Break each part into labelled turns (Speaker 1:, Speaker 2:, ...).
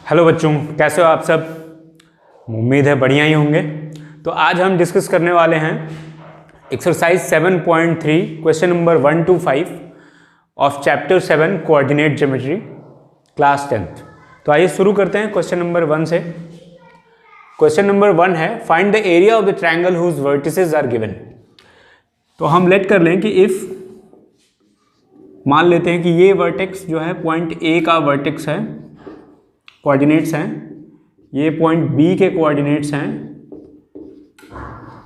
Speaker 1: Hello बच्चों, कैसे हो आप सब। उम्मीद है बढ़िया ही होंगे। तो आज हम डिस्कस करने वाले हैं exercise 7.3 question number 1 to 5 of chapter 7 coordinate geometry class 10th। तो आइए शुरू करते हैं क्वेश्चन नंबर 1 से। क्वेश्चन नंबर 1 है find the area of the triangle whose vertices are given. तो हम लेट कर लें कि इफ मान लेते हैं कि ये वर्टेक्स जो है पॉइंट ए का वर्टेक्स है, कोऑर्डिनेट्स हैं, ये पॉइंट बी के कोऑर्डिनेट्स हैं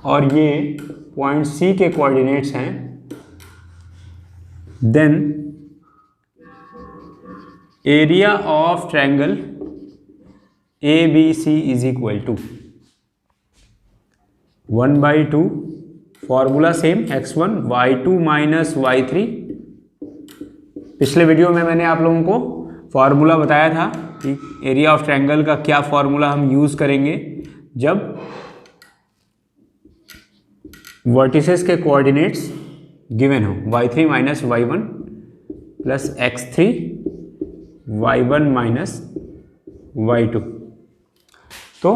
Speaker 1: और ये पॉइंट सी के कोऑर्डिनेट्स हैं। Then area of triangle A B C is equal to 1/2 formula same x1 y2 minus y3। पिछले वीडियो में मैंने आप लोगों को फॉर्मूला बताया था कि एरिया ऑफ ट्रायंगल का क्या फॉर्मूला हम यूज करेंगे जब वर्टिसेस के कोऑर्डिनेट्स गिवन हो, y3 minus y1 plus x3 y1 minus y2। तो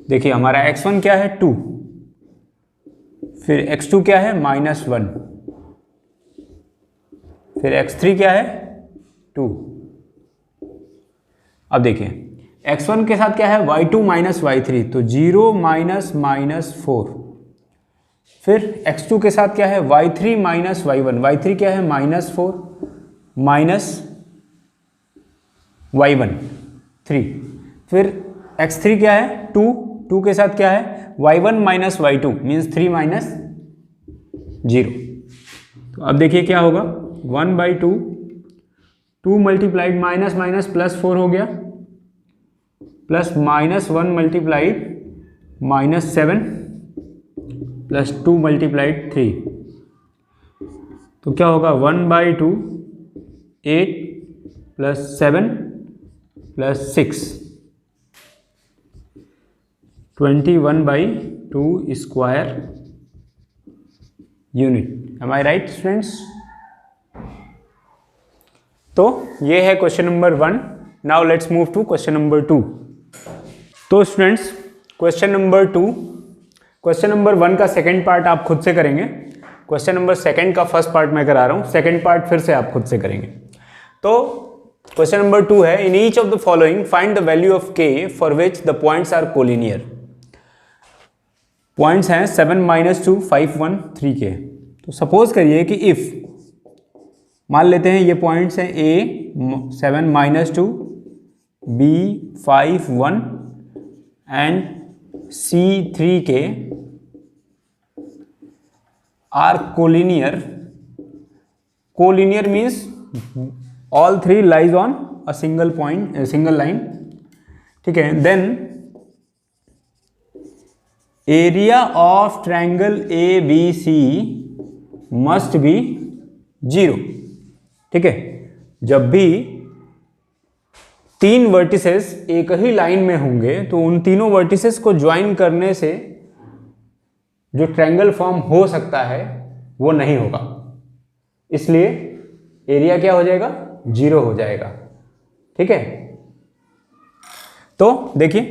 Speaker 1: देखिए हमारा x1 क्या है 2, फिर x2 क्या है -1, फिर x3 क्या है 2। अब देखिए x1 के साथ क्या है y2 माइनस y3, तो 0 माइनस 4। फिर x2 के साथ क्या है y3 माइनस y1, y3 क्या है -4 माइनस y1 3। फिर x3 क्या है 2 के साथ क्या है y1 minus y2 means 3 minus 0। तो अब देखिए क्या होगा 1/2, 2 मल्टीप्लाइड माइनस माइनस प्लस 4 हो गया, प्लस -1 मल्टीप्लाइड -7 प्लस 2 मल्टीप्लाइड 3। तो क्या होगा 1/2 8 plus 7 plus 6 21/2 square unit. Am I right students? तो ये है question number 1। Now let's move to question number 2। तो students question number 2, question number 1 का सेकंड पार्ट आप खुद से करेंगे, क्वेश्चन नंबर 2 का फर्स्ट पार्ट मैं करा रहा हूँ, सेकंड पार्ट फिर से आप खुद से करेंगे। तो क्वेश्चन नंबर 2 है in each of the following find the value of k for which the points are collinear. Points हैं 7 -2 5 1 3 के। तो सपोज करिए कि इफ मान लेते हैं ये पॉइंट्स हैं a 7 -2 b 5 1 एंड c 3 के are collinear. Collinear means all 3 lies on a single point, single line, ठीक है। Then area of triangle A B C must be 0, ठीक है। जब भी 3 वर्टिसेस एक ही लाइन में होंगे तो उन तीनों वर्टिसेस को ज्वाइन करने से जो ट्रायंगल फॉर्म हो सकता है वो नहीं होगा, इसलिए एरिया क्या हो जाएगा 0 हो जाएगा, ठीक है। तो देखिए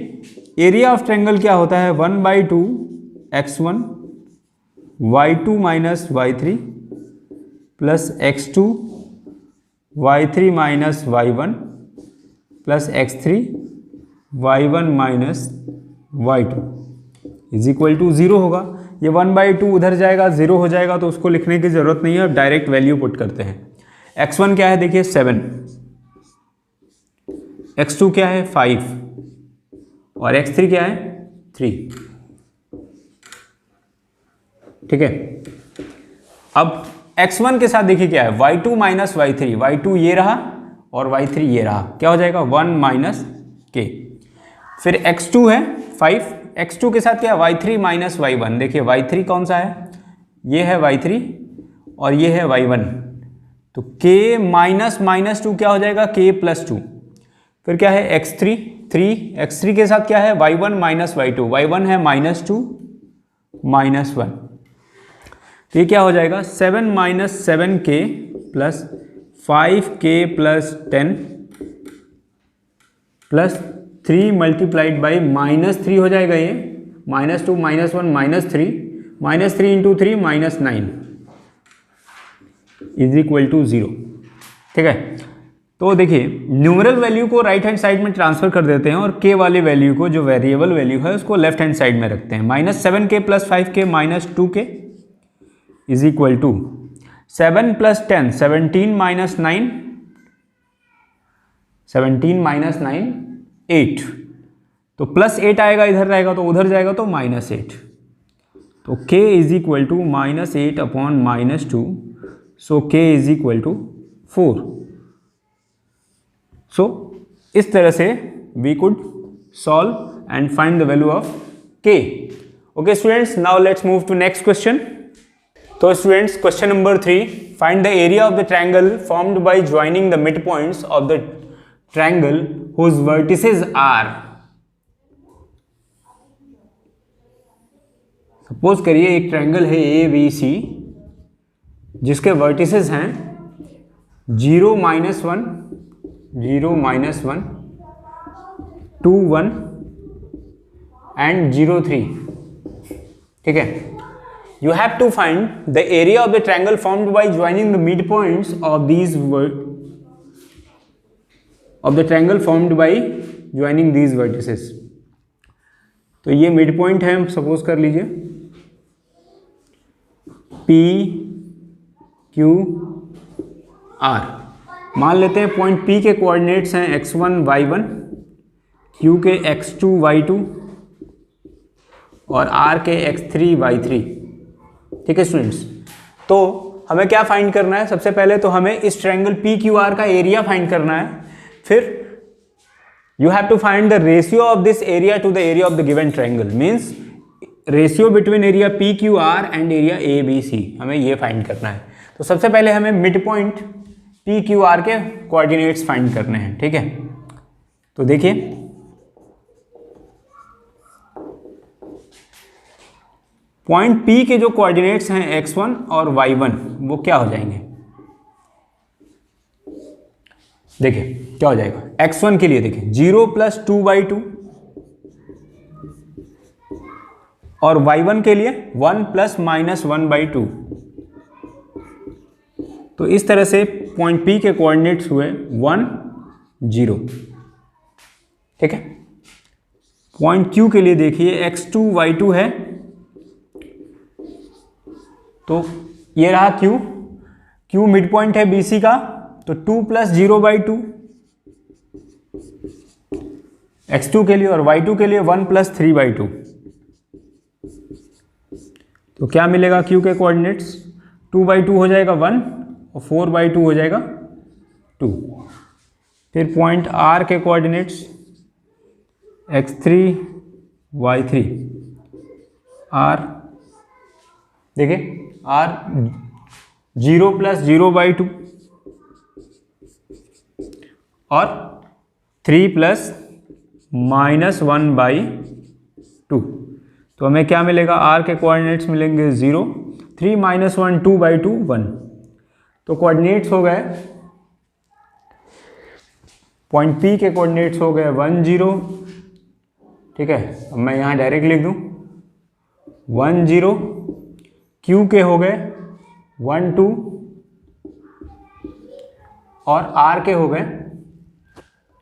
Speaker 1: एरिया ऑफ ट्रायंगल क्या होता है 1/2 x1 y2 minus y3 plus x2 y3 minus y1 plus x3 y1 minus y2 is equal to 0 होगा। ये 1/2 उधर जाएगा 0 हो जाएगा, तो उसको लिखने की जरूरत नहीं है, अब डायरेक्ट वैल्यू पुट करते हैं। x1 क्या है देखिए 7, x2 क्या है 5 और x3 क्या है 3, ठीक है। अब x1 के साथ देखिए क्या है y2 माइनस y3, y2 ये रहा और y3 ये रहा, क्या हो जाएगा 1 माइनस k। फिर x2 है 5, x2 के साथ क्या है y3 माइनस y1, देखिए y3 कौन सा है, ये है y3 और ये है y1, तो k माइनस -2 क्या हो जाएगा k प्लस 2। फिर क्या है x3 3, x3 के साथ क्या है y1 माइनस y2, y1 है -2 -1, तो ये क्या हो जाएगा 7 - 7k plus 5k plus 10 plus 3 multiplied by -3 हो जाएगा ये, -2 -1 -3, -3 इंटू 3 -9 इज इक्वल टू 0। ठीक है, तो देखिए न्यूमरल वैल्यू को राइट हैंड साइड में ट्रांसफर कर देते हैं और k वाली वैल्यू को, जो वेरिएबल वैल्यू है, उसको लेफ्ट हैंड साइड में रखते हैं। -7k + 5k -2k is equal to 7 + 10 17 - 9 17 - 9 8, तो +8 आएगा, इधर रहेगा तो उधर जाएगा तो -8, तो k is equal to -8 upon -2, so k is equal to 4। So इस तरह से we could solve and find the value of k। Okay students, now let's move to next question. तो students, question number 3, find the area of the triangle formed by joining the mid points of the triangle whose vertices are. Suppose करिए एक triangle है ABC जिसके vertices हैं 0 - 1 0 - 1 2 1 and 0 3। ठीक है, you have to find the area of the triangle formed by joining the midpoints of these vertices। तो ये mid point है, सपोज कर लीजिए P Q R। मान लेते हैं पॉइंट P के कोऑर्डिनेट्स हैं x1 y1, Q के x2 y2 और R के x3 y3। ठीक है स्टूडेंट्स, तो हमें क्या फाइंड करना है? सबसे पहले तो हमें इस ट्रायंगल PQR का एरिया फाइंड करना है, फिर you have to find the ratio of this area to the area of the given triangle, means ratio between area PQR and area ABC, हमें ये फाइंड करना है। तो सबसे पहले हमें मिड पॉइंट PQR के कोऑर्डिनेट्स फाइंड करने हैं। ठीक है, तो देखिए पॉइंट P के जो कोऑर्डिनेट्स हैं x1 और y1 वो क्या हो जाएंगे? देखिए क्या हो जाएगा x1 के लिए, देखिए 0 + 2/2 और y1 के लिए 1 ± -1/2। तो इस तरह से पॉइंट P के कोऑर्डिनेट्स हुए 1 0। ठीक है, पॉइंट Q के लिए देखिए x2 y2 है, तो ये रहा Q मिड पॉइंट है BC का, तो 2 + 0/2 x2 के लिए और y2 के लिए 1 + 3/2। तो क्या मिलेगा Q के कोऑर्डिनेट्स? 2/2 हो जाएगा 1 और 4/2 हो जाएगा 2। फिर पॉइंट R के कोऑर्डिनेट्स x3 y3, R देखिए R 0 + 0/2 और 3 ± -1/2। तो हमें क्या मिलेगा? R के कोऑर्डिनेट्स मिलेंगे 0, 3 - 1 2/2 1। तो कोऑर्डिनेट्स हो गए, पॉइंट P के कोऑर्डिनेट्स हो गए 1 0। ठीक है, अब मैं यहाँ डायरेक्ट लिख दूँ 1 0, Q के हो गए 1 2 और R के हो गए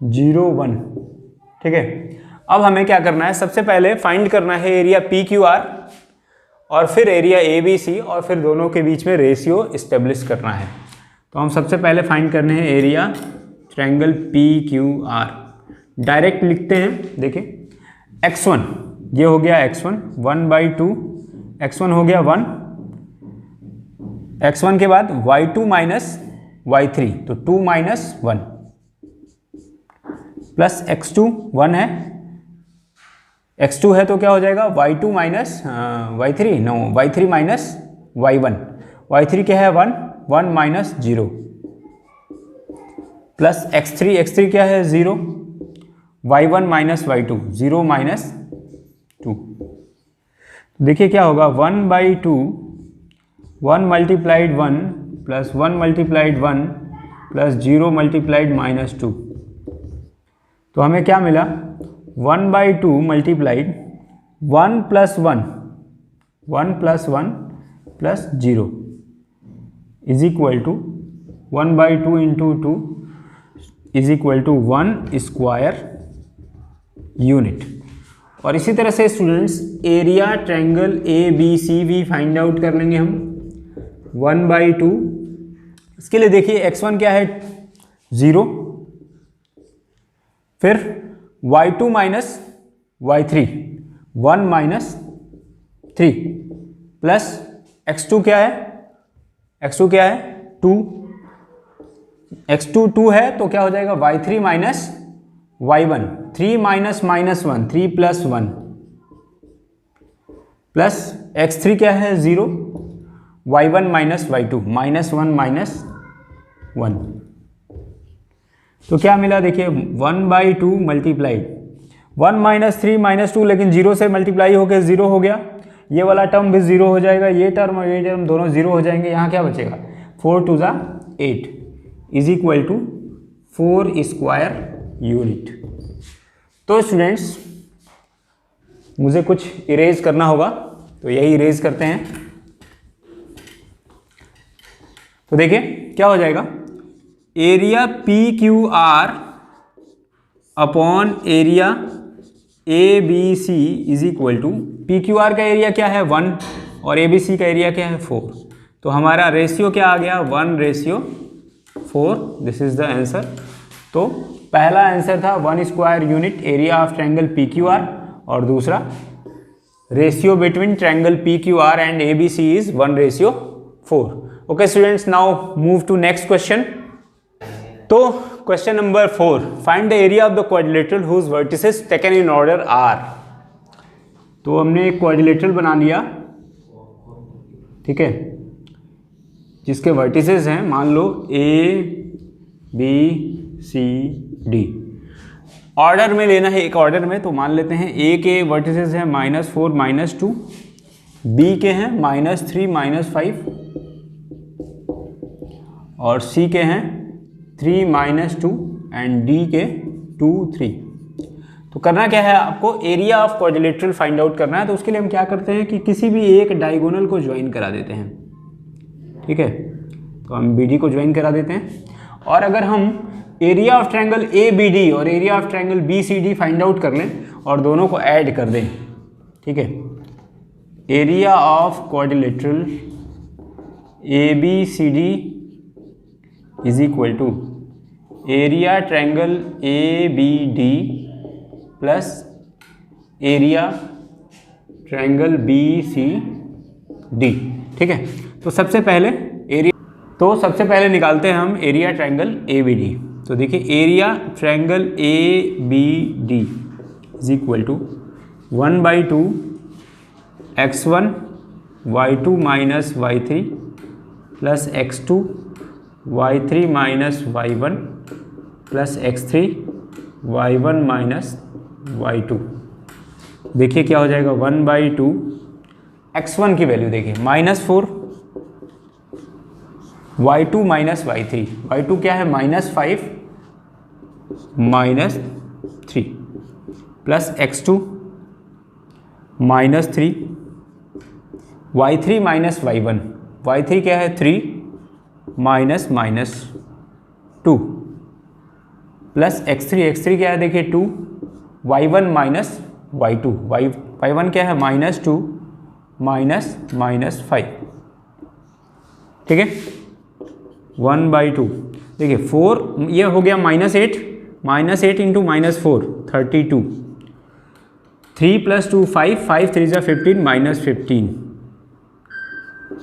Speaker 1: 0 1। ठीक है, अब हमें क्या करना है? सबसे पहले फाइंड करना है एरिया PQR और फिर एरिया ABC और फिर दोनों के बीच में रेशियो इस्टेब्लिश करना है। तो हम सबसे पहले फाइंड करने हैं एरिया ट्रायंगल PQR। डायरेक्ट लिखते हैं, देखिए x1 ये हो गया x1 1/2, x1 हो गया 1, x1 के बाद y2 - y3 तो 2 - 1 प्लस x2 1 है, x2 है तो क्या हो जाएगा y2 - y3 no y3 - y1, y3 क्या है 1 1 - 0 प्लस x3 क्या है 0, y1 - y2 0 - 2। देखिए क्या होगा 1/2 1 × 1 प्लस 1 × 1 प्लस 0 × -2। तो हमें क्या मिला, 1/2 multiplied 1 + 1 + 0 is equal to 1/2 × 2 is equal to 1 square unit. और इसी तरह से students area triangle ABCB find out कर लेंगे हम। 1/2, इसके लिए देखिए x1 क्या है 0, फिर y2 - y3 1 - 3 प्लस x2 क्या है, x2 क्या है 2, x2 2 है तो क्या हो जाएगा y3 - y1 3 - -1 3 + 1 प्लस x3 क्या है 0, y1 - y2 -1 - 1। तो क्या मिला देखिए 1/2 मल्टीप्लाइड 1 - 3 - 2, लेकिन 0 से मल्टीप्लाई होकर 0 हो गया, ये वाला टर्म भी 0 हो जाएगा, ये टर्म और ये टर्म दोनों 0 हो जाएंगे। यहाँ क्या बचेगा 4 × 2 = 8 is equal to 4 square unit. तो स्टूडेंट्स मुझे कुछ इरेज करना होगा, तो यही इरेज करते हैं। तो देखिए क्या हो जाएगा, area PQR upon area ABC is equal to, PQR का एरिया क्या है 1 और ABC का एरिया क्या है 4, तो हमारा रेशियो क्या आ गया 1/4, दिस इज द आंसर। तो पहला आंसर था 1 square unit area of triangle PQR, और दूसरा ratio between triangle PQR and ABC is 1/4। Okay students, now move to next question. तो question number 4, find the area of the quadrilateral whose vertices taken in order are. तो हमने एक quadrilateral बना लिया, ठीक है, जिसके वर्टिसेस हैं मान लो ABCD, ऑर्डर में लेना है, एक ऑर्डर में, तो मान लेते हैं A के वर्टिसेस हैं -4 - 2, B के हैं -3 - 5 और C के हैं 3 - 2 एंड D के 2 3। तो करना क्या है आपको, area of quadrilateral find out करना है। तो उसके लिए हम क्या करते हैं कि किसी भी एक डायगोनल को ज्वाइन करा देते हैं, ठीक है, तो हम BD को ज्वाइन करा देते हैं। और अगर हम एरिया ऑफ ट्रायंगल ABD और area of triangle BCD find out कर लें और दोनों को ऐड कर दें, ठीक है, area of quadrilateral ABCD is equal to area triangle ABD plus area triangle BCD, ठीक है। तो सबसे पहले निकालते हैं हम एरिया ट्रायंगल ABD। तो देखिए area triangle ABD is equal to 1/2 x1 y2 - y3 plus x2 y3 - y1 plus x3 y1 - y2। देखिए क्या हो जाएगा 1/2 x1 की वैल्यू देखिए -4, y2 - y3, y2 क्या है -5 -3 plus x2 -3, y3 - y1, y3 क्या है 3 -2 प्लस x3 क्या है देखिए 2, y1 - y2, y1 क्या है -2 -5, ठीक है। 1/2 देखिए 4, ये हो गया -8 × -4 32, 3 + 2 5, 5 3 = 15 -15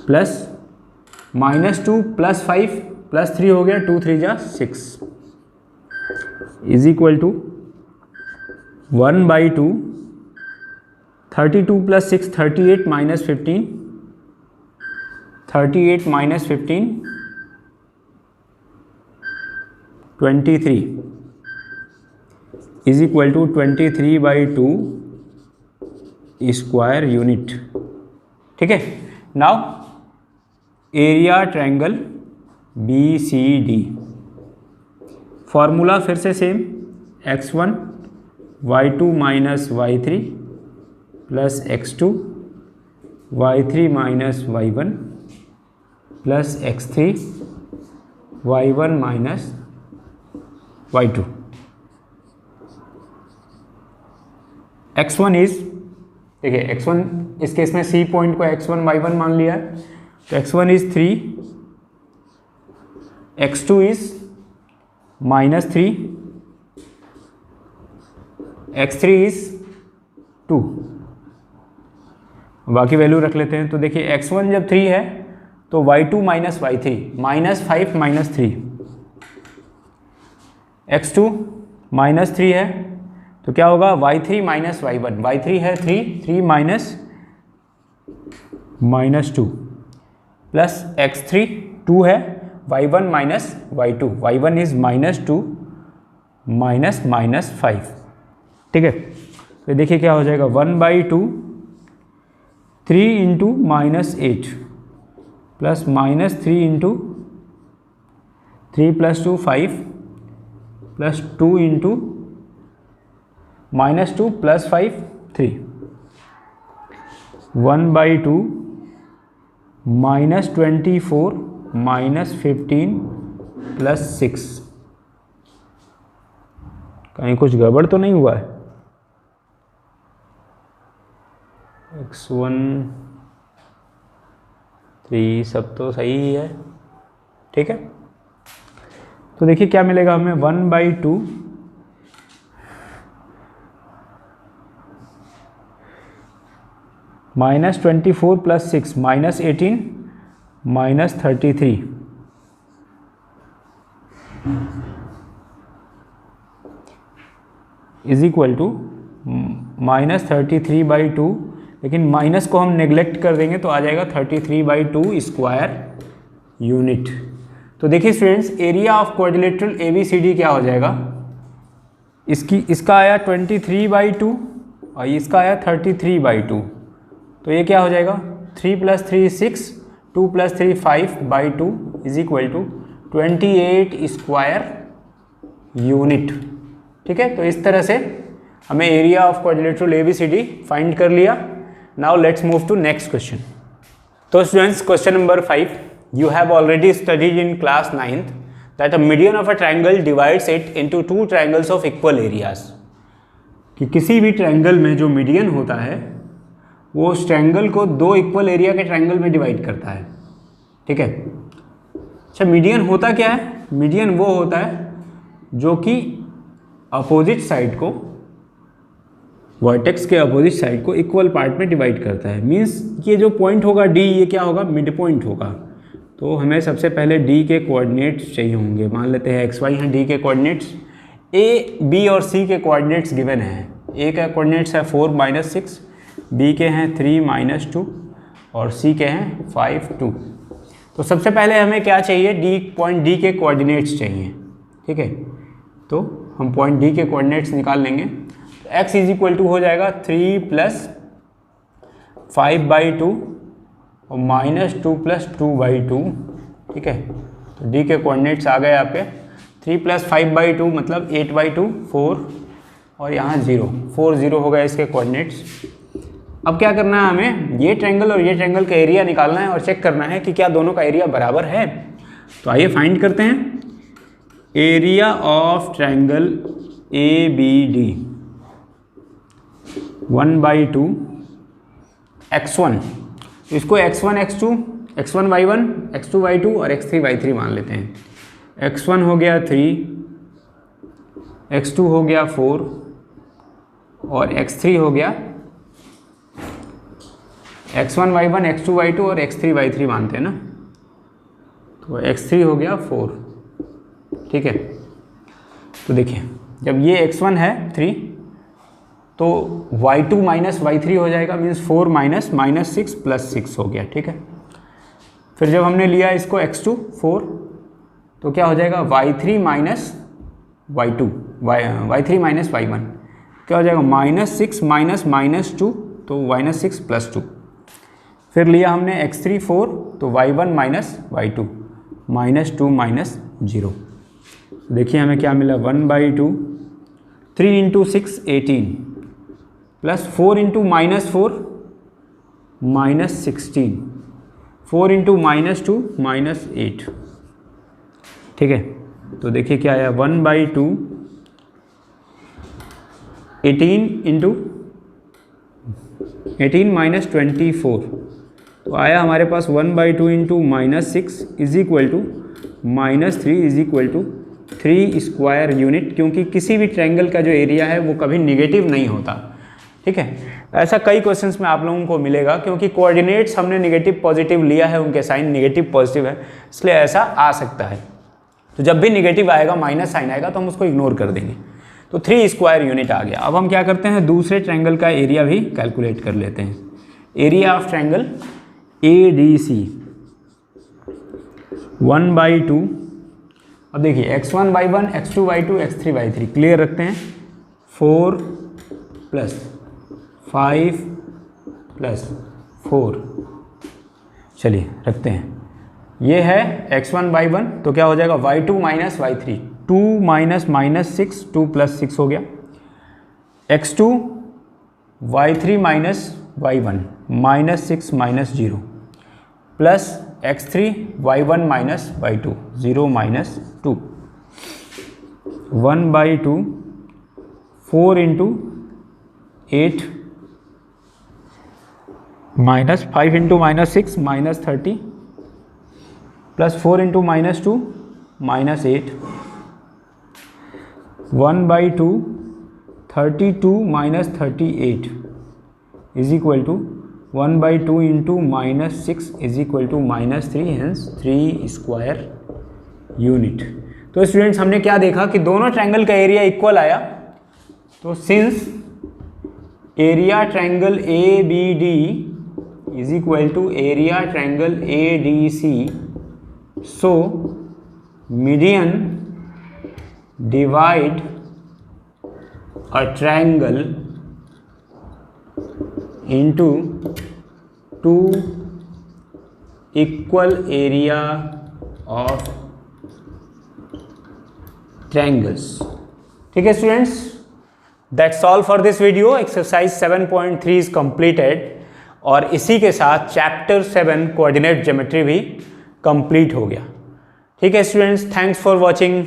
Speaker 1: प्लस -2 + 5 + 3 हो गया 2 3 = 6 is equal to 1/2 32 + 6 38 -15 38 -15 23 is equal to 23/2 square unit, ठीक है। Now area triangle BCD, formula फिर से same, x1 y2 minus y3 plus x2 y3 minus y1 plus x3 y1 minus y2। x1 is, देखिए x1 इस case में C point को x1 y1 मान लिया है, तो x1 is 3, x2 is -3, x3 is 2, बाकी वैल्यू रख लेते हैं। तो देखिए x1 जब 3 है तो y2 माइनस y3 -5 -3, x2 -3 है तो क्या होगा y3 माइनस y1, y3 है 3 माइनस 2 प्लस x3 2 है, y1 minus y2, y1 is -2 -5, ठीक है। तो देखिए क्या हो जाएगा 1/2 3 into -8 plus -3 into 3 + 2 5 plus 2 into -2 + 5 3, 1/2 -24 -15 plus 6। कहीं कुछ गड़बड़ तो नहीं हुआ है? x1 3 सब तो सही ही है, ठीक है। तो देखिए क्या मिलेगा हमें 1/2 -24 + 6 -18 -33 इज इक्वल टू -33/2, लेकिन माइनस को हम नेग्लेक्ट कर देंगे तो आ जाएगा 33/2 स्क्वायर यूनिट। तो देखिए students, area of quadrilateral ABCD क्या हो जाएगा, इसका आया 23/2 और इसका आया 33/2, तो ये क्या हो जाएगा 3 + 3 6, 2 + 3 5/2 is equal to 28 square unit, ठीक है। तो इस तरह से हमें area of quadrilateral ABCD find कर लिया। Now let's move to next question. तो students, question number 5, you have already studied in class 9th that a median of a triangle divides it into two triangles of equal areas। कि किसी भी triangle में जो median होता है वो उस ट्रायंगल को दो इक्वल एरिया के ट्रायंगल में डिवाइड करता है, ठीक है। अच्छा, मीडियन होता क्या है? मीडियन वो होता है जो कि अपोजिट साइड को, वर्टेक्स के अपोजिट साइड को इक्वल पार्ट में डिवाइड करता है। मीन्स ये जो पॉइंट होगा D, ये क्या होगा, मिड पॉइंट होगा। तो हमें सबसे पहले D के कोऑर्डिनेट्स चाहिए होंगे। मान लेते हैं XY हैं D के कोऑर्डिनेट्स, A, B और C के कोऑर्डिनेट्स गिवन हैं। A का कोऑर्डिनेट्स है 4 -6, B के हैं 3 -2 और C के हैं 5 2। तो सबसे पहले हमें क्या चाहिए, पॉइंट D के कोऑर्डिनेट्स चाहिए, ठीक है। तो हम पॉइंट D के कोऑर्डिनेट्स निकाल लेंगे। तो x इज इक्वल टू हो जाएगा 3 + 5/2 और -2 + 2/2, ठीक है। तो D के कोऑर्डिनेट्स आ गए आपके 3 + 5/2 मतलब 8/2 4 और यहाँ 0 4 0 हो गए इसके कोऑर्डिनेट्स। अब क्या करना है, हमें ये ट्रायंगल और ये ट्रायंगल का एरिया निकालना है और चेक करना है कि क्या दोनों का एरिया बराबर है। तो आइए फाइंड करते हैं area of triangle ABD 1/2 x1, इसको x1 x2 x1 y1 x2 y2 और x3 y3 मान लेते हैं। x1 हो गया 3, x2 हो गया 4 और x3 हो गया x1 y1 x2 y2 और x3 y3 मानते हैं ना, तो x3 हो गया 4, ठीक है। तो देखिए जब ये x1 है 3 तो y2 माइनस y3 हो जाएगा, मीन्स 4 -6 + 6 हो गया, ठीक है। फिर जब हमने लिया इसको x2 4 तो क्या हो जाएगा y3 minus y2 y3 minus y1 क्या हो जाएगा -6 -2 तो -6 + 2। फिर लिया हमने x3 4 तो y1 माइनस y2 -2 -0। देखिए हमें क्या मिला 1/2 3 इंटू 6 18 प्लस 4 इंटू -4 -16, 4 इंटू -2 -8। ठीक है, तो देखिए क्या आया, 1/2 18 इंटू 18 -24, तो आया हमारे पास 1/2 into -6 is equal to -3 is equal to 3 square unit, क्योंकि किसी भी ट्रायंगल का जो एरिया है वो कभी निगेटिव नहीं होता। ठीक है, ऐसा कई क्वेश्चंस में आप लोगों को मिलेगा, क्योंकि कोऑर्डिनेट्स हमने निगेटिव पॉजिटिव लिया है, उनके साइन निगेटिव पॉजिटिव है, इसलिए ऐसा आ सकता है। तो जब भी निगेटिव आएगा, माइनस साइन आएगा, तो हम उसको इग्नोर कर देंगे। तो 3 स्क्वायर यूनिट आ गया। अब हम क्या करते हैं, दूसरे ट्रायंगल का एरिया भी कैलकुलेट कर लेते हैं। Area of triangle ADC 1/2। अब देखिए x1/1 x2/2 x3/3 क्लियर रखते हैं। 4 + 5 + 4, चलिए रखते हैं। ये है x1/1, तो क्या हो जाएगा y2 - y3, 2 - -6, 2 + 6 हो गया। x2 y3 - y1 -6 -0 plus x3 y1 - y2 0 - 2, 1/2 4 into 8 -5 into -6 -30 plus 4 into -2 -8, 1/2 32 - 38 is equal to 1/2 into -6 is equal to -3, hence 3 square unit. तो स्टूडेंट्स हमने क्या देखा कि दोनों ट्रायंगल का एरिया इक्वल आया। तो since area triangle ABD is equal to area triangle ADC, so median divide a triangle into 2 equal area of triangles। ठीक है students, that's all for this video. Exercise 7.3 is completed, और इसी के साथ chapter 7 coordinate geometry भी complete हो गया। ठीक है स्टूडेंट्स, थैंक्स फॉर वॉचिंग।